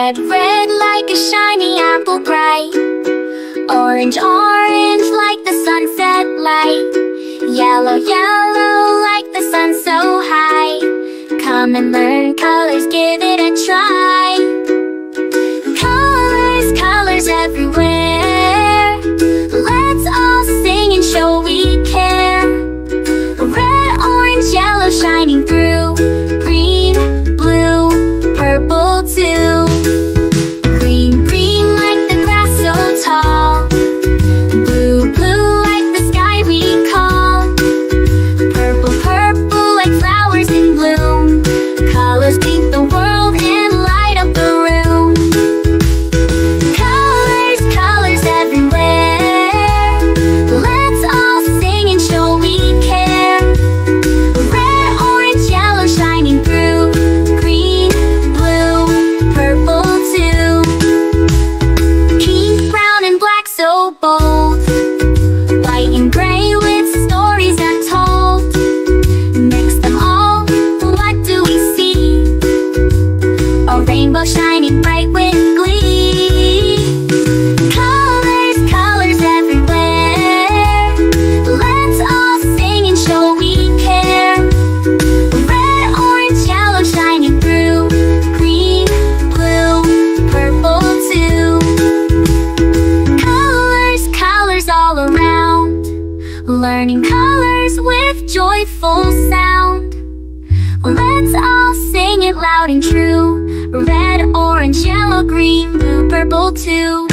Red, red like a shiny apple bright. Orange, orange like the sunset light. Yellow, yellow like the sun so high. Come and learn colors, give it a try. Colors, colors everywhere. Let's all sing and show we care. Red, orange, yellow shining through. Green, blue, purple too. Green, green like the grass so tall. Blue, blue like the sky we call. Purple, purple like flowers in bloom. Colors paint the world and light up the room. Colors, colors everywhere. Let's all sing and show we care. Red, orange, yellow shining through. Green, blue, purple too. Pink, brown and black so bold. White and gray with stories untold. Mix them all, what do we see? A rainbow shining bright with glee. Colors, colors everywhere. Let's all sing and show we care. Red, orange, yellow shining through. Green, blue, purple too. Colors, colors all around. Learning colors with joyful sound. Let's all sing it loud and true. Red, orange, yellow, green, blue, purple too.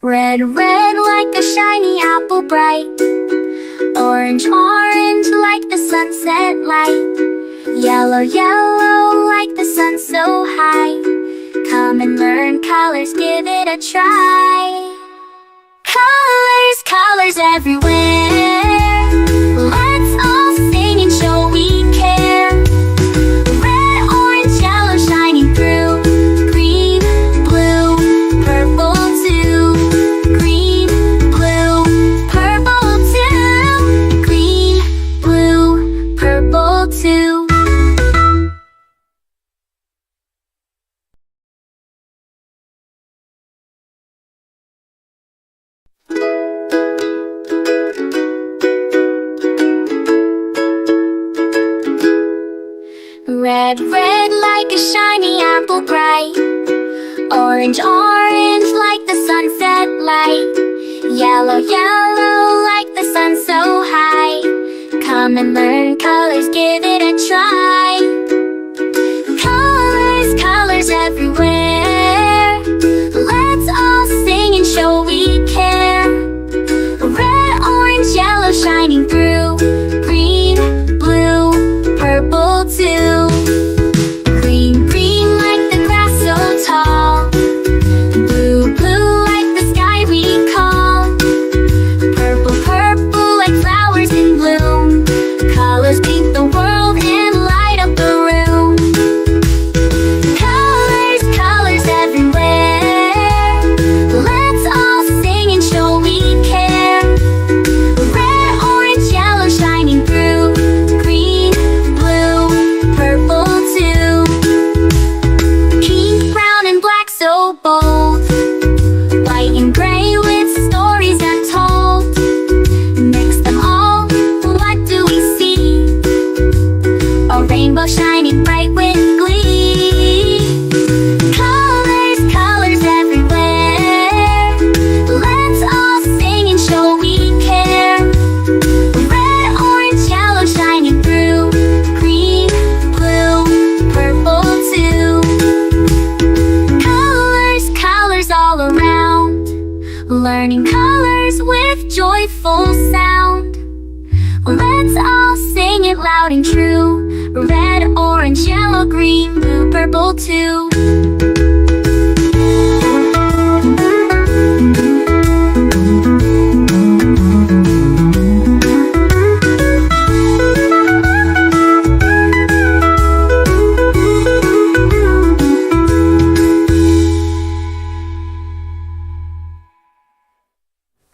Red, red like a shiny apple bright. Orange, orange like the sunset light. Yellow, yellow like the sun so high. Come and learn colors, give it a try. Colors, colors everywhere. Let's all sing and show we care. Red, orange, yellow shining through. Green, blue, purple too. Green, blue, purple too. Green, blue, purple too. Red, red like a shiny apple bright. Orange, orange like the sunset light. Yellow, yellow like the sun so high. Come and learn colors, give it a try. Colors, colors everywhere. Let's all sing and show we care. Red, orange, yellow shining through. Green, blue, purple too. Green, green like the grass so tall. Blue, blue like the sky we call. Purple, purple like flowers in bloom. Colors paint the world and light up the room. Colors, colors everywhere. Let's all sing and show we care. Red, orange, yellow shining through. Green, blue, purple too. Pink, brown and black so bold. White and gray with stories untold. Mix them all, what do we see? A rainbow shining bright with glee. Colors, colors everywhere. Let's all sing and show we care. Red, orange, yellow shining through. Green, blue, purple too. Colors, colors all around. Learning colors with joyful sound. Let's all sing it loud and true. Red, orange, yellow, green, blue, purple too.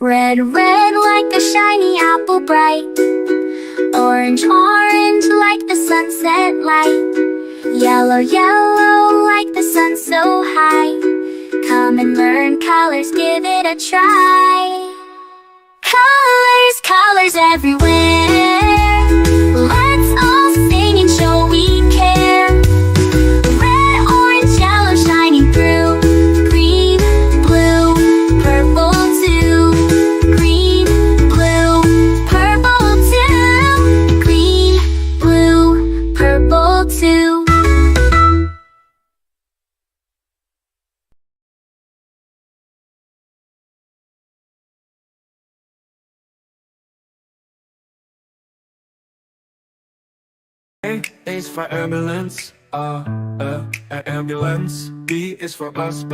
Red, red like a shiny apple bright. Orange, orange like the sunset light. Yellow, yellow like the sun so high. Come and learn colors, give it a try. Colors, colors everywhere. Let's all sing and show we care. Red, orange, yellow shining through. Green, blue, purple too. Green, blue, purple too. Green, blue, purple too. A is for ambulance, ambulance. B is for bus.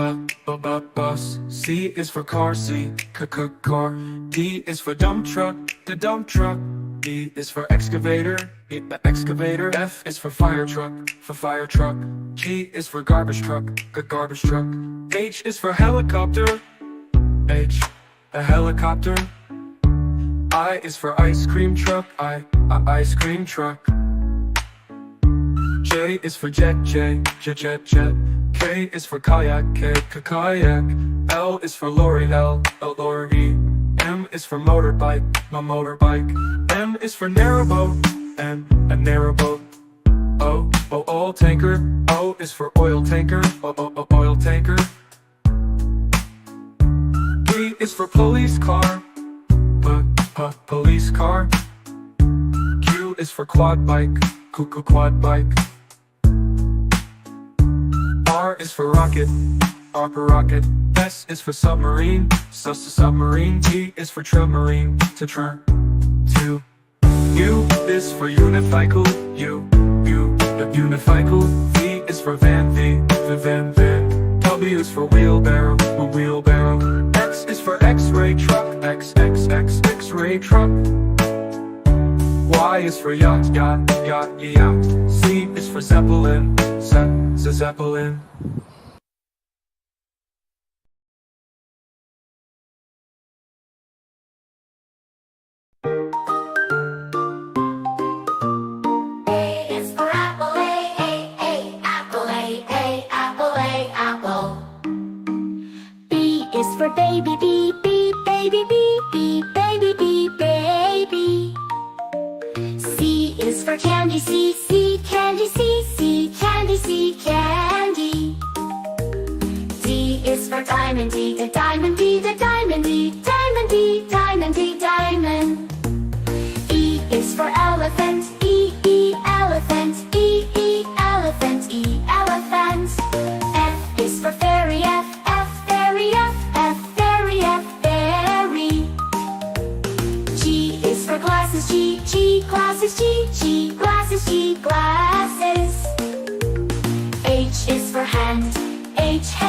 C is for car, car. D is for dump truck, the dump truck. E is for excavator, the excavator. F is for fire truck, G is for garbage truck, garbage truck. H is for helicopter, a helicopter. I is for ice cream truck, ice cream truck. J is for jet. K is for kayak, kayak. L is for lorry, lorry. M is for motorbike, motorbike. N is for narrowboat, a narrowboat. O, oil tanker. O is for oil tanker, oil tanker. P is for police car, police car. Q is for quad bike, quad bike. R is for rocket, rocket. S is for submarine, submarine. T is for submarine, to. U is for unicycle, unicycle. V is for van, the van. W is for wheelbarrow, wheelbarrow. X is for X-ray truck, X-ray truck. Y is for yacht. Z is for zeppelin, zeppelin. A is for apple, apple, apple. B is for baby, baby, baby. C is for candy, candy. D is for diamond, the diamond, diamond. E is for elephant, elephant. F is for fairy, fairy. G is for glasses, glasses. H is for hand,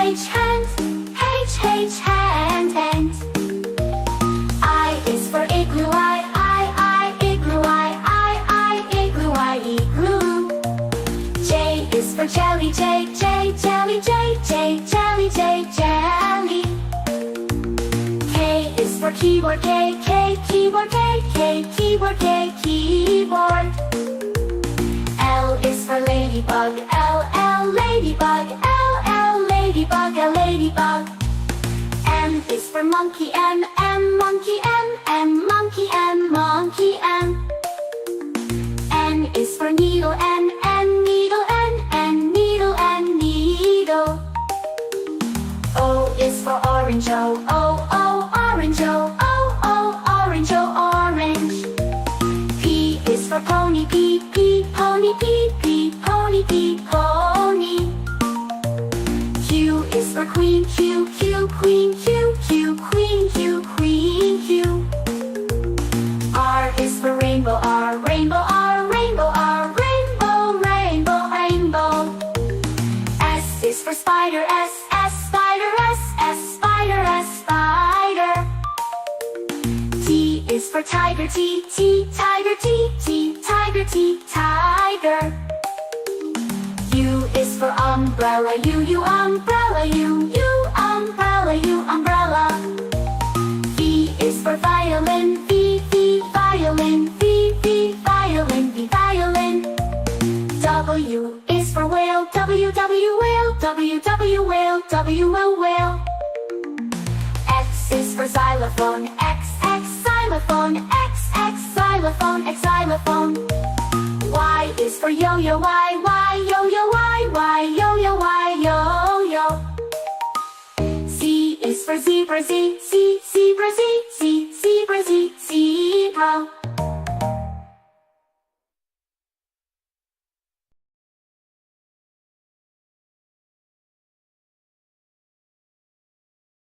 hand. I is for igloo, igloo. J is for jelly, jelly. K is for keyboard, keyboard. L is for ladybug, ladybug. M is for monkey, monkey. N is for needle, needle. O is for orange, orange. P is for pony, pony. Q is for queen, queen. R is for rainbow, rainbow. S is for spider, spider. T is for tiger, tiger. U is for umbrella, umbrella. V is W, whale. X is for xylophone, X, xylophone, X, xylophone, xylophone. Y is for yo-yo, Y, yo-yo, Y, yo-yo, Y, yo-yo. Z is for zebra, Z, zebra, Z,